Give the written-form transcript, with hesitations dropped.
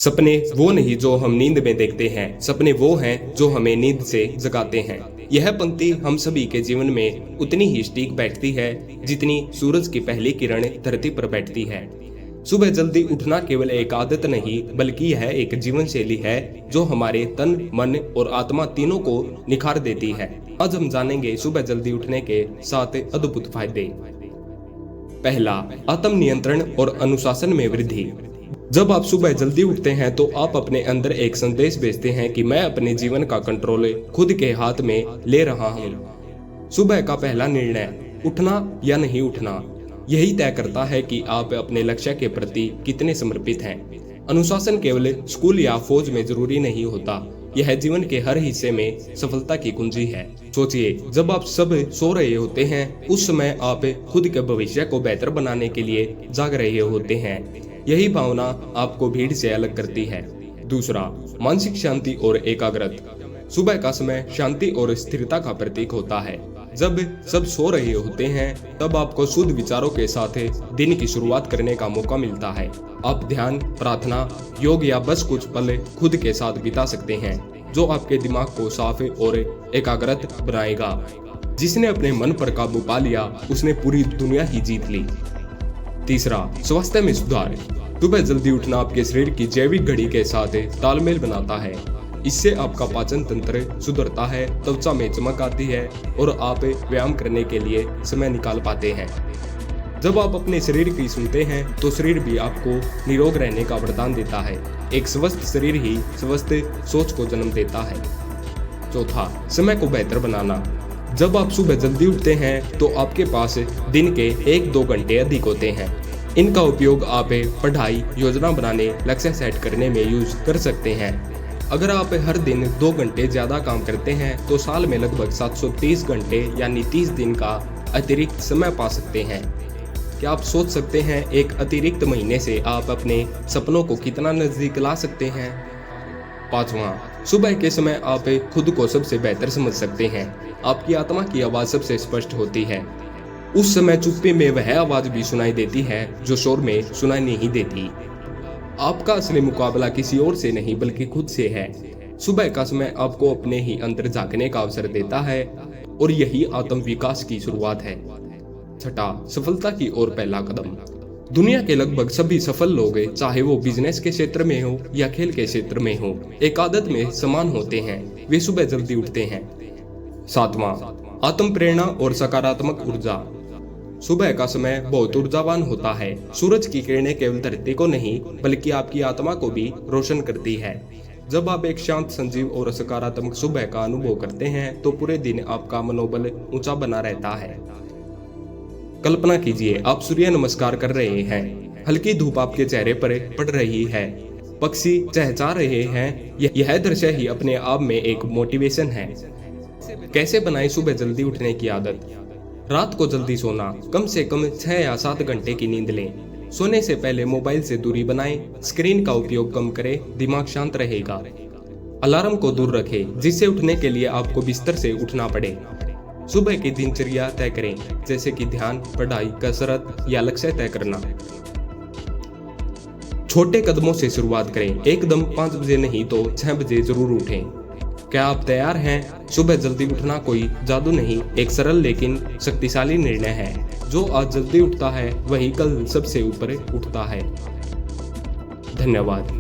सपने वो नहीं जो हम नींद में देखते हैं, सपने वो हैं जो हमें नींद से जगाते हैं। यह पंक्ति हम सभी के जीवन में उतनी ही सटीक बैठती है जितनी सूरज की पहली किरण धरती पर बैठती है। सुबह जल्दी उठना केवल एक आदत नहीं बल्कि यह एक जीवन शैली है जो हमारे तन, मन और आत्मा तीनों को निखार देती है। आज हम जानेंगे सुबह जल्दी उठने के 7 अद्भुत फायदे। पहला, आत्म नियंत्रण और अनुशासन में वृद्धि। जब आप सुबह जल्दी उठते हैं तो आप अपने अंदर एक संदेश भेजते हैं कि मैं अपने जीवन का कंट्रोल खुद के हाथ में ले रहा हूँ। सुबह का पहला निर्णय उठना या नहीं उठना यही तय करता है कि आप अपने लक्ष्य के प्रति कितने समर्पित हैं। अनुशासन केवल स्कूल या फौज में जरूरी नहीं होता, यह जीवन के हर हिस्से में सफलता की कुंजी है। सोचिए, जब आप सब सो रहे होते हैं उस समय आप खुद के भविष्य को बेहतर बनाने के लिए जाग रहे होते हैं। यही भावना आपको भीड़ से अलग करती है। दूसरा, मानसिक शांति और एकाग्रता। सुबह का समय शांति और स्थिरता का प्रतीक होता है। जब सब सो रहे होते हैं तब आपको शुद्ध विचारों के साथ दिन की शुरुआत करने का मौका मिलता है। आप ध्यान, प्रार्थना, योग या बस कुछ पल खुद के साथ बिता सकते हैं जो आपके दिमाग को साफ और एकाग्रत बनाएगा। जिसने अपने मन पर काबू पा लिया उसने पूरी दुनिया ही जीत ली। तीसरा, स्वास्थ्य में सुधार। सुबह जल्दी उठना आपके शरीर की जैविक घड़ी के साथ तालमेल बनाता है। इससे आपका पाचन तंत्र सुधरता है, त्वचा में चमक आती है और आप व्यायाम करने के लिए समय निकाल पाते हैं। जब आप अपने शरीर की सुनते हैं तो शरीर भी आपको निरोग रहने का वरदान देता है। एक स्वस्थ शरीर ही स्वस्थ सोच को जन्म देता है। चौथा, समय को बेहतर बनाना। जब आप सुबह जल्दी उठते हैं तो आपके पास दिन के 1-2 घंटे अधिक होते हैं। इनका उपयोग आप पढ़ाई, योजना बनाने, लक्ष्य सेट करने में यूज कर सकते हैं। अगर आप हर दिन 2 घंटे ज्यादा काम करते हैं तो साल में लगभग 730 घंटे यानी 30 दिन का अतिरिक्त समय पा सकते हैं। क्या आप सोच सकते हैं एक अतिरिक्त महीने से आप अपने सपनों को कितना नजदीक ला सकते हैं? पांचवा, सुबह के समय आप खुद को सबसे बेहतर समझ सकते हैं। आपकी आत्मा की आवाज सबसे स्पष्ट होती है। उस समय चुप्पी में वह आवाज भी सुनाई देती है जो शोर में सुनाई नहीं देती। आपका असली मुकाबला किसी और से नहीं बल्कि खुद से है। सुबह का समय आपको अपने ही अंदर झांकने का अवसर देता है और यही आत्म विकास की शुरुआत है। छठा, सफलता की ओर पहला कदम। दुनिया के लगभग सभी सफल लोग चाहे वो बिजनेस के क्षेत्र में हो या खेल के क्षेत्र में हो एक आदत में समान होते हैं, वे सुबह जल्दी उठते हैं। सातवां, आत्म प्रेरणा और सकारात्मक ऊर्जा। सुबह का समय बहुत ऊर्जावान होता है। सूरज की किरणें केवल धरती को नहीं बल्कि आपकी आत्मा को भी रोशन करती है। जब आप एक शांत, संजीव और सकारात्मक सुबह का अनुभव करते हैं तो पूरे दिन आपका मनोबल ऊंचा बना रहता है। कल्पना कीजिए, आप सूर्य नमस्कार कर रहे हैं, हल्की धूप आपके चेहरे पर पड़ रही है, पक्षी चहचहा रहे हैं। यह दृश्य ही अपने आप में एक मोटिवेशन है। कैसे बनाएं सुबह जल्दी उठने की आदत? रात को जल्दी सोना, कम से कम 6 या 7 घंटे की नींद लें। सोने से पहले मोबाइल से दूरी बनाएं, स्क्रीन का उपयोग कम करें, दिमाग शांत रहेगा। अलार्म को दूर रखें जिससे उठने के लिए आपको बिस्तर से उठना पड़े। सुबह की दिनचर्या तय करें जैसे कि ध्यान, पढ़ाई, कसरत या लक्ष्य तय करना। छोटे कदमों से शुरुआत करें, एकदम 5 बजे नहीं तो 6 बजे जरूर उठें। क्या आप तैयार हैं? सुबह जल्दी उठना कोई जादू नहीं, एक सरल लेकिन शक्तिशाली निर्णय है। जो आज जल्दी उठता है वही कल सबसे ऊपर उठता है। धन्यवाद।